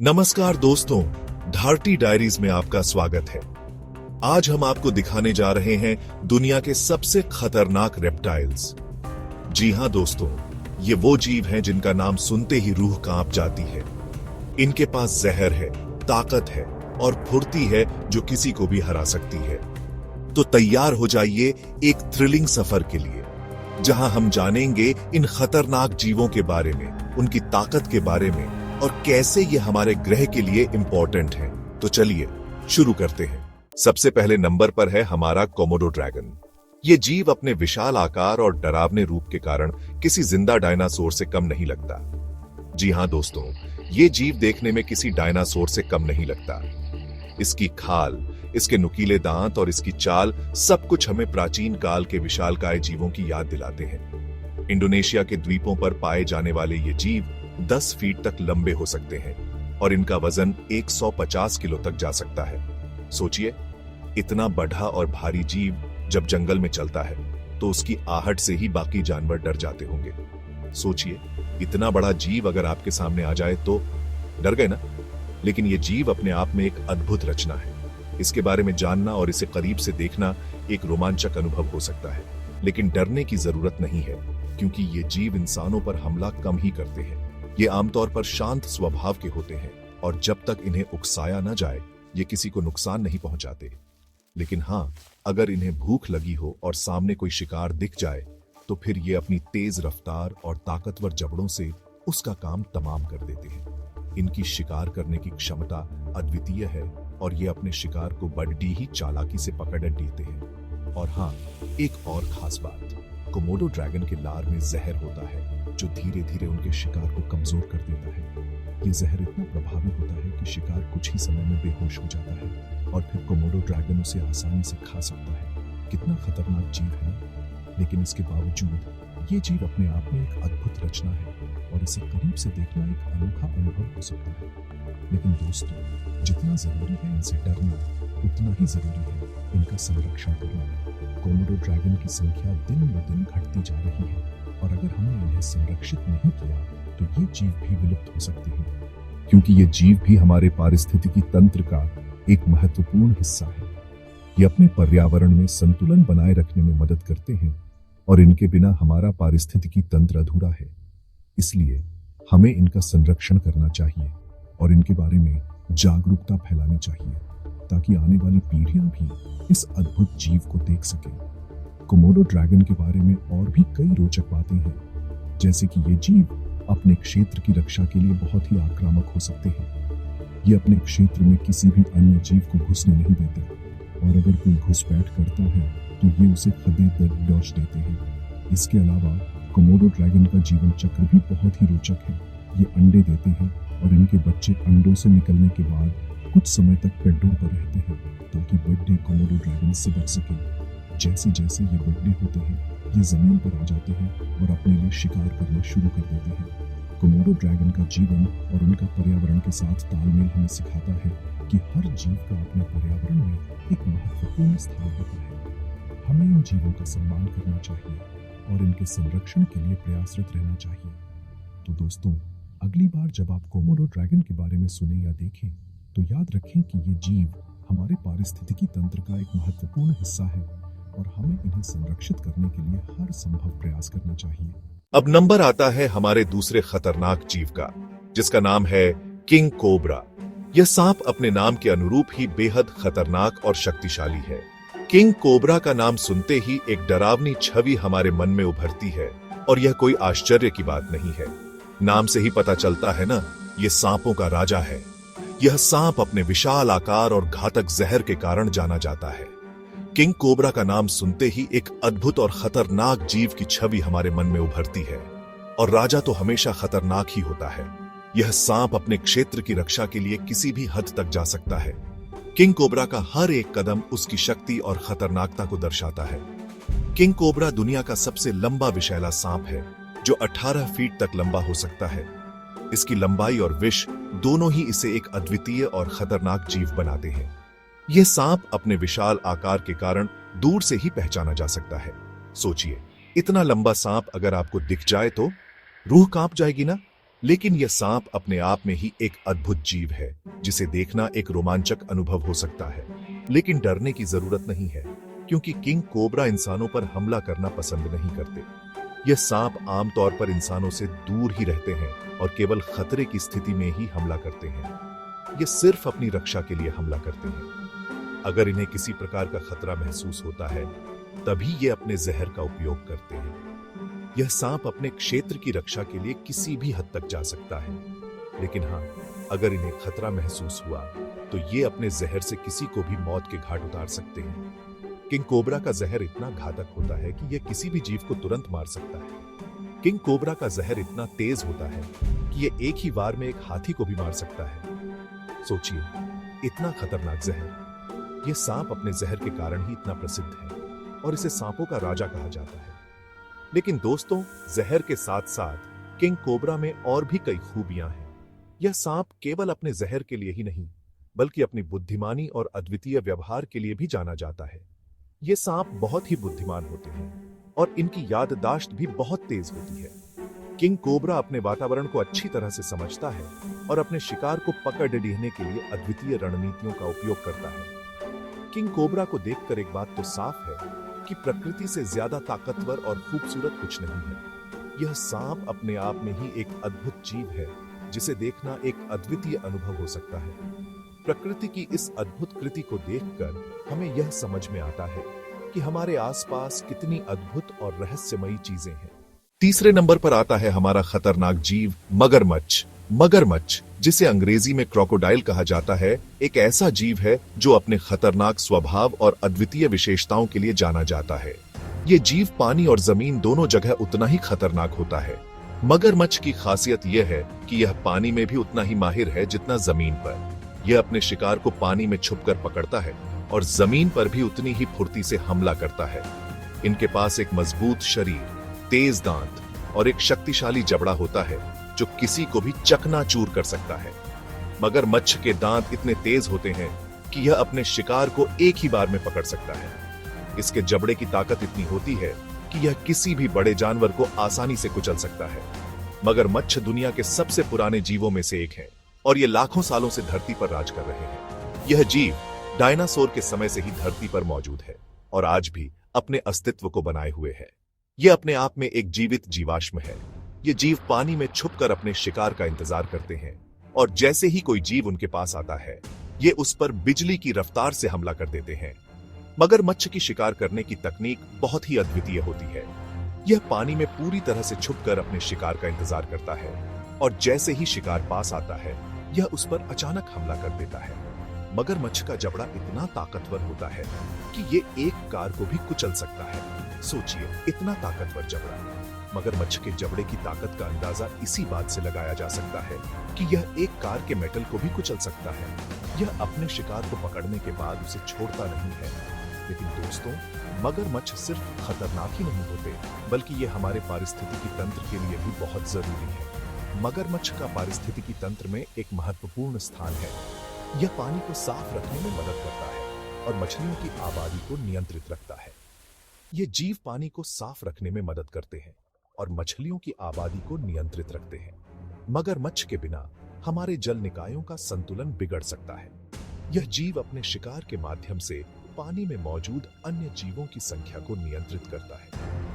नमस्कार दोस्तों, धारटी डायरीज में आपका स्वागत है। आज हम आपको दिखाने जा रहे हैं दुनिया के सबसे खतरनाक रेप्टाइल्स। जी हां दोस्तों, ये वो जीव हैं जिनका नाम सुनते ही रूह कांप जाती है। इनके पास जहर है, ताकत है और फुर्ती है जो किसी को भी हरा सकती है। तो तैयार हो जाइए एक थ्रिलिंग सफर के लिए, जहां हम जानेंगे इन खतरनाक जीवों के बारे में, उनकी ताकत के बारे में और कैसे ये हमारे ग्रह के लिए इंपॉर्टेंट है। तो चलिए शुरू करते हैं। सबसे पहले नंबर पर है हमारा कोमोडो ड्रैगन। ये जीव अपने विशाल आकार और डरावने रूप के कारण किसी जिंदा डायनासोर से कम नहीं लगता। जी हां दोस्तों, ये जीव देखने में किसी डायनासोर से कम नहीं लगता। इसकी खाल, इसके नुकीले दांत और इसकी चाल सब कुछ हमें प्राचीन काल के विशालकाय जीवों की याद दिलाते हैं। इंडोनेशिया के द्वीपों पर पाए जाने वाले ये जीव 10 फीट तक लंबे हो सकते हैं और इनका वजन 150 किलो तक जा सकता है। सोचिए, इतना बड़ा और भारी जीव जब जंगल में चलता है तो उसकी आहट से ही बाकी जानवर डर जाते होंगे। सोचिए, इतना बड़ा जीव अगर आपके सामने आ जाए तो डर गए ना। लेकिन यह जीव अपने आप में एक अद्भुत रचना है। इसके बारे में जानना और इसे करीब से देखना एक रोमांचक अनुभव हो सकता है। लेकिन डरने की जरूरत नहीं है, क्योंकि ये जीव इंसानों पर हमला कम ही करते हैं। ये आमतौर पर शांत स्वभाव के होते हैं और जब तक इन्हें उकसाया न जाए ये किसी को नुकसान नहीं पहुंचाते। लेकिन हां, अगर इन्हें भूख लगी हो और सामने कोई शिकार दिख जाए तो फिर ये अपनी तेज रफ्तार और ताकतवर जबड़ों से उसका काम तमाम कर देते हैं। इनकी शिकार करने की क्षमता अद्वितीय है और ये अपने शिकार को बड़ी ही चालाकी से पकड़ लेते हैं। और हां, एक और खास बात, कोमोडो ड्रैगन के लार में जहर होता है जो धीरे धीरे उनके शिकार को कमजोर कर देता है। ये जहर इतना प्रभावी होता है कि शिकार कुछ ही समय में बेहोश हो जाता है और फिर कोमोडो ड्रैगन उसे आसानी से खा सकता है। कितना खतरनाक जीव है ना। लेकिन इसके बावजूद ये जीव अपने आप में एक अद्भुत रचना है और इसे करीब से देखना एक अनोखा अनुभव हो सकता है। लेकिन दोस्तों, जितना जरूरी है इनसे डरना, उतना ही जरूरी है इनका संरक्षण करना। कोमोडो ड्रैगन की संख्या दिन ब दिन घटती जा रही है और अगर हमने इन्हें संरक्षित नहीं किया तो ये जीव भी विलुप्त हो सकते हैं, क्योंकि ये जीव भी हमारे पारिस्थितिकी तंत्र का एक महत्वपूर्ण हिस्सा है। ये अपने पर्यावरण में संतुलन बनाए रखने में मदद करते हैं और इनके बिना हमारा पारिस्थितिकी तंत्र अधूरा है। इसलिए हमें इनका संरक्षण करना चाहिए और इनके बारे में जागरूकता फैलानी चाहिए, ताकि आने वाली पीढ़ियां भी इस अद्भुत जीव को देख सकें। कोमोडो ड्रैगन के बारे में और भी कई रोचक बातें हैं, जैसे कि ये जीव अपने क्षेत्र की रक्षा के लिए बहुत ही आक्रामक हो सकते हैं। ये अपने क्षेत्र में किसी भी अन्य जीव को घुसने नहीं देते और अगर कोई घुसपैठ करता है तो ये उसे खदे दर डॉच देते हैं। इसके अलावा कोमोडो ड्रैगन का जीवन चक्र भी बहुत ही रोचक है। ये अंडे देते हैं और इनके बच्चे अंडों से निकलने के बाद कुछ समय तक पेड़ों पर रहते हैं ताकि बड़े कोमोडो ड्रैगन से बच सके। जैसे जैसे ये बड़े होते हैं ये जमीन पर आ जाते हैं और अपने लिए शिकार करना शुरू कर देते हैं। कोमोडो ड्रैगन का जीवन और उनका पर्यावरण के साथ तालमेल हमें सिखाता है कि हर जीव का अपने पर्यावरण में एक महत्वपूर्ण स्थान होता है। हमें इन जीवों का सम्मान करना चाहिए और इनके संरक्षण के लिए प्रयासरत रहना चाहिए। तो दोस्तों, अगली बार जब आप कोमोडो ड्रैगन के बारे में सुने या देखें तो याद रखें कि ये जीव हमारे पारिस्थितिकी तंत्र का एक महत्वपूर्ण हिस्सा है और हमें इन्हें संरक्षित करने के लिए हर संभव प्रयास करना चाहिए। अब नंबर आता है हमारे दूसरे खतरनाक जीव का, जिसका नाम है किंग कोबरा। यह सांप अपने नाम के अनुरूप ही बेहद खतरनाक और शक्तिशाली है। किंग कोबरा का नाम सुनते ही एक डरावनी छवि हमारे मन में उभरती है और यह कोई आश्चर्य की बात नहीं है। नाम से ही पता चलता है ना, यह सांपों का राजा है। यह सांप अपने विशाल आकार और घातक जहर के कारण जाना जाता है। किंग कोबरा का नाम सुनते ही एक अद्भुत और खतरनाक जीव की छवि हमारे मन में उभरती है और राजा तो हमेशा खतरनाक ही होता है। यह सांप अपने क्षेत्र की रक्षा के लिए किसी भी हद तक जा सकता है। किंग कोबरा का हर एक कदम उसकी शक्ति और खतरनाकता को दर्शाता है। किंग कोबरा दुनिया का सबसे लंबा विषैला सांप है जो 18 फीट तक लंबा हो सकता है। इसकी लंबाई और विष दोनों ही इसे एक अद्वितीय और खतरनाक जीव बनाते हैं। यह सांप अपने विशाल आकार के कारण दूर से ही पहचाना जा सकता है। सोचिए, इतना लंबा सांप अगर आपको दिख जाए तो रूह कांप जाएगी ना। लेकिन यह सांप अपने आप में ही एक अद्भुत जीव है, जिसे देखना एक रोमांचक अनुभव हो सकता है। लेकिन डरने की जरूरत नहीं है, क्योंकि किंग कोबरा इंसानों पर हमला करना पसंद नहीं करते। यह सांप आमतौर पर इंसानों से दूर ही रहते हैं और केवल खतरे की स्थिति में ही हमला करते हैं। ये सिर्फ अपनी रक्षा के लिए हमला करते हैं। अगर इन्हें किसी प्रकार का खतरा महसूस होता है, तभी ये अपने जहर का उपयोग करते हैं। यह सांप अपने क्षेत्र की रक्षा के लिए किसी भी हद तक जा सकता है, लेकिन हाँ, अगर इन्हें खतरा महसूस हुआ तो ये अपने जहर से किसी को भी मौत के घाट उतार सकते हैं। किंग कोबरा का जहर इतना घातक होता है कि यह किसी भी जीव को तुरंत मार सकता है। किंग कोबरा का जहर इतना तेज होता है कि यह एक ही बार में एक हाथी को भी मार सकता है। सोचिए, इतना खतरनाक जहर। यह सांप अपने जहर के कारण ही इतना प्रसिद्ध है और इसे सांपों का राजा कहा जाता है। लेकिन दोस्तों, जहर के साथ साथ किंग कोबरा में और भी कई खूबियां हैं। यह सांप केवल अपने जहर के लिए ही नहीं, बल्कि अपनी बुद्धिमानी और अद्वितीय व्यवहार के लिए भी जाना जाता है। ये सांप बहुत ही बुद्धिमान होते हैं और इनकी याददाश्त भी बहुत तेज होती है। किंग कोबरा अपने वातावरण को अच्छी तरह से समझता है और अपने शिकार को पकड़ लेने के लिए अद्वितीय रणनीतियों का उपयोग करता है। किंग कोबरा को देखकर एक बात तो साफ है कि प्रकृति से ज्यादा ताकतवर और खूबसूरत कुछ नहीं है। यह सांप अपने आप में ही एक अद्भुत जीव है, जिसे देखना एक अद्वितीय अनुभव हो सकता है। प्रकृति की इस अद्भुत कृति को देखकर हमें यह समझ में आता है कि हमारे आसपास कितनी अद्भुत और रहस्यमयी चीजें हैं। तीसरे नंबर पर आता है हमारा खतरनाक जीव मगरमच्छ। मगरमच्छ, जिसे अंग्रेजी में क्रोकोडाइल कहा जाता है, एक ऐसा जीव है जो अपने खतरनाक स्वभाव और अद्वितीय विशेषताओं के लिए जाना जाता है। ये जीव पानी और जमीन दोनों जगह उतना ही खतरनाक होता है। मगरमच्छ की खासियत यह है कि यह पानी में भी उतना ही माहिर है जितना जमीन पर। यह अपने शिकार को पानी में छुपकर पकड़ता है और जमीन पर भी उतनी ही फुर्ती से हमला करता है। इनके पास एक मजबूत शरीर, तेज दांत और एक शक्तिशाली जबड़ा होता है जो किसी को भी चकनाचूर कर सकता है। मगरमच्छ के दांत इतने तेज होते हैं कि यह अपने शिकार को एक ही बार में पकड़ सकता है। इसके जबड़े की ताकत इतनी होती है कि यह किसी भी बड़े जानवर को आसानी से कुचल सकता है। मगरमच्छ दुनिया के सबसे पुराने जीवों में से एक है और ये लाखों सालों से धरती पर राज कर रहे हैं। यह जीव डायनासोर के समय से ही धरती पर मौजूद है और आज भी अपने अस्तित्व को बनाए हुए है। यह अपने आप में एक जीवित जीवाश्म है। ये जीव पानी में छुपकर अपने शिकार का इंतजार करते हैं और जैसे ही कोई जीव उनके पास आता है, ये उस पर बिजली की रफ्तार से हमला कर देते हैं। मगरमच्छ की शिकार करने की तकनीक बहुत ही अद्वितीय होती है। यह पानी में पूरी तरह से छुपकर अपने शिकार का इंतजार करता है और जैसे ही शिकार पास आता है, यह उस पर अचानक हमला कर देता है। मगरमच्छ का जबड़ा इतना ताकतवर होता है कि ये एक कार को भी कुचल सकता है। सोचिए, इतना ताकतवर जबड़ा। मगरमच्छ के जबड़े की ताकत का अंदाजा इसी बात से लगाया जा सकता है कि यह एक कार के मेटल को भी कुचल सकता है। यह अपने शिकार को पकड़ने के बाद उसे छोड़ता नहीं है। लेकिन दोस्तों, मगरमच्छ सिर्फ खतरनाक ही नहीं होते, बल्कि ये हमारे पारिस्थितिकी तंत्र के लिए भी बहुत जरूरी है। मगरमच्छ का पारिस्थितिकी तंत्र में एक महत्वपूर्ण स्थान है। यह पानी को साफ रखने में मदद करता है और मछलियों की आबादी को नियंत्रित रखता है। ये जीव पानी को साफ रखने में मदद करते हैं और मछलियों की आबादी को नियंत्रित रखते हैं। मगरमच्छ के बिना हमारे जल निकायों का संतुलन बिगड़ सकता है। यह जीव अपने शिकार के माध्यम से पानी में मौजूद अन्य जीवों की संख्या को नियंत्रित करता है,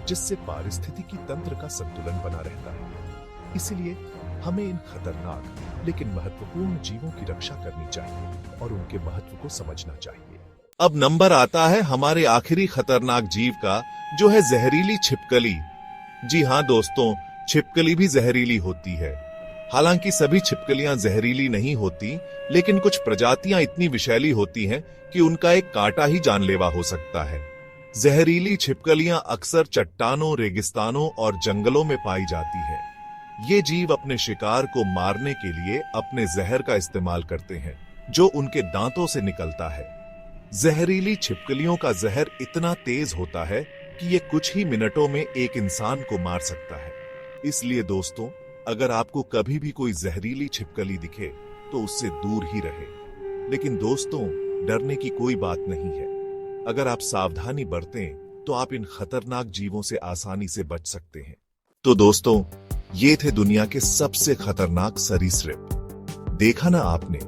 जिससे पारिस्थितिकी तंत्र का संतुलन बना रहता है। इसलिए हमें इन खतरनाक लेकिन महत्वपूर्ण जीवों की रक्षा करनी चाहिए और उनके महत्व को समझना चाहिए। अब नंबर आता है हमारे आखिरी खतरनाक जीव का, जो है जहरीली छिपकली। जी हाँ दोस्तों, छिपकली भी जहरीली होती है। हालांकि सभी छिपकलियां जहरीली नहीं होती, लेकिन कुछ प्रजातियां इतनी विषैली होती हैं कि उनका एक कांटा ही जानलेवा हो सकता है। जहरीली छिपकलियां अक्सर चट्टानों, रेगिस्तानों और जंगलों में पाई जाती हैं। ये जीव अपने शिकार को मारने के लिए अपने जहर का इस्तेमाल करते हैं, जो उनके दांतों से निकलता है। जहरीली छिपकलियों का जहर इतना तेज होता है कि ये कुछ ही मिनटों में एक इंसान को मार सकता है। इसलिए दोस्तों, अगर आपको कभी भी कोई जहरीली छिपकली दिखे तो उससे दूर ही रहे। लेकिन दोस्तों, डरने की कोई बात नहीं है। अगर आप सावधानी बरतें तो आप इन खतरनाक जीवों से आसानी से बच सकते हैं। तो दोस्तों, ये थे दुनिया के सबसे खतरनाक सरीसृप। देखा ना आपने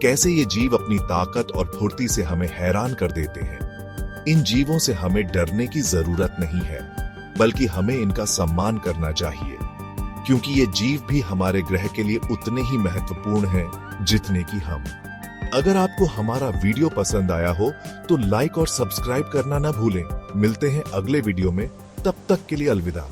कैसे ये जीव अपनी ताकत और फुर्ती से हमें हैरान कर देते हैं। इन जीवों से हमें डरने की जरूरत नहीं है, बल्कि हमें इनका सम्मान करना चाहिए, क्योंकि ये जीव भी हमारे ग्रह के लिए उतने ही महत्वपूर्ण हैं जितने कि हम। अगर आपको हमारा वीडियो पसंद आया हो तो लाइक और सब्सक्राइब करना ना भूलें। मिलते हैं अगले वीडियो में, तब तक के लिए अलविदा।